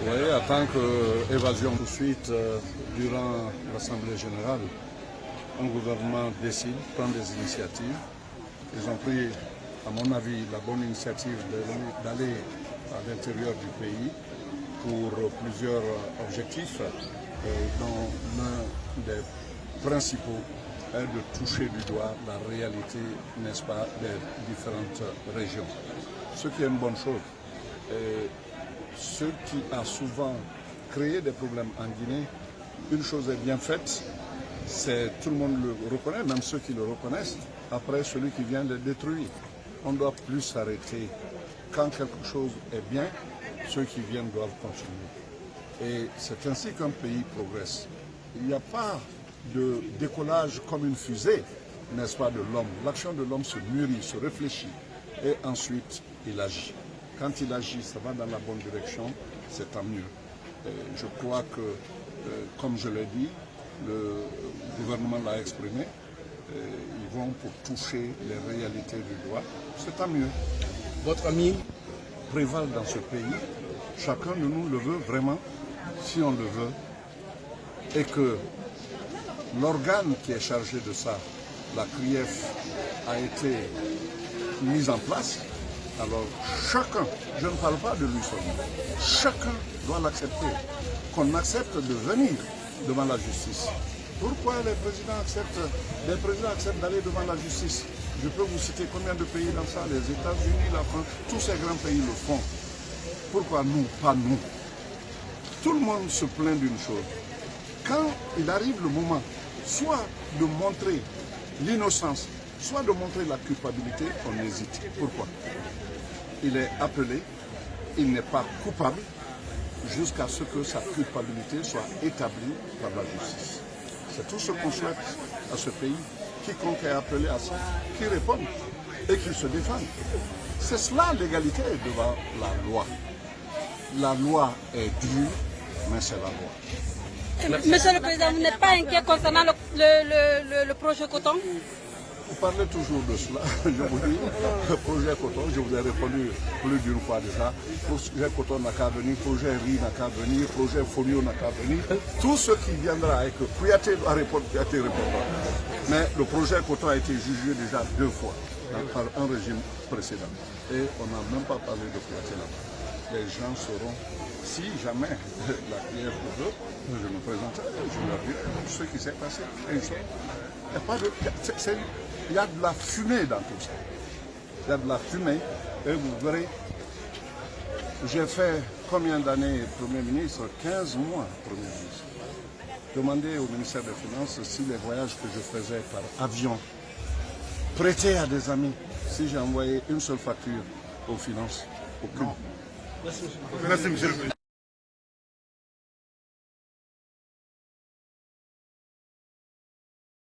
Oui, en tant qu'évasion poursuite durant l'Assemblée générale, un gouvernement décide, prend des initiatives. Ils ont pris, à mon avis, la bonne initiative d'aller à l'intérieur du pays pour plusieurs objectifs, dont l'un des principaux est de toucher du doigt la réalité, n'est-ce pas, des différentes régions. Ce qui est une bonne chose. Et ce qui a souvent créé des problèmes en Guinée, une chose est bien faite, c'est tout le monde le reconnaît, même ceux qui le reconnaissent, après celui qui vient le détruire. On doit plus s'arrêter. Quand quelque chose est bien, ceux qui viennent doivent continuer. Et c'est ainsi qu'un pays progresse. Il n'y a pas de décollage comme une fusée, n'est-ce pas, de l'homme. L'action de l'homme se mûrit, se réfléchit et ensuite il agit. Quand il agit, ça va dans la bonne direction, c'est tant mieux. Et je crois que, comme je l'ai dit, le gouvernement l'a exprimé, ils vont pour toucher les réalités du doigt, c'est tant mieux. Votre ami prévale dans ce pays, chacun de nous le veut vraiment, si on le veut, et que l'organe qui est chargé de ça, la CRIEF, a été mise en place. Alors chacun, je ne parle pas de lui seulement, chacun doit l'accepter, qu'on accepte de venir devant la justice. Pourquoi les présidents acceptent d'aller devant la justice? Je peux vous citer combien de pays dans ça, les États-Unis, la France, tous ces grands pays le font. Pourquoi nous, pas nous? Tout le monde se plaint d'une chose. Quand il arrive le moment, soit de montrer l'innocence, soit de montrer la culpabilité, on hésite. Pourquoi? Il est appelé, il n'est pas coupable, jusqu'à ce que sa culpabilité soit établie par la justice. C'est tout ce qu'on souhaite à ce pays. Quiconque est appelé à ça, qui répond et qui se défend. C'est cela l'égalité devant la loi. La loi est dure, mais c'est la loi. Monsieur le Président, vous n'êtes pas inquiet concernant le projet coton? Vous parlez toujours de cela, je vous dis, le projet coton, je vous ai répondu plus d'une fois déjà, projet coton n'a qu'à venir, projet riz n'a qu'à venir, projet folio n'a qu'à venir, tout ce qui viendra avec Kouyaté doit répondre, Kouyaté répondra. Mais le projet coton a été jugé déjà 2 fois par un régime précédent et on n'a même pas parlé de Kouyaté là-bas. Les gens sauront, si jamais la CRIEF le veut, je me présenterai, je leur dirai ce qui s'est passé. Il y a de la fumée dans tout ça. Il y a de la fumée et vous verrez, j'ai fait combien d'années Premier ministre? 15 mois Premier ministre. Demandez au ministère des Finances si les voyages que je faisais par avion prêtés à des amis, si j'ai envoyé une seule facture aux finances, aucune. Merci, monsieur le Président.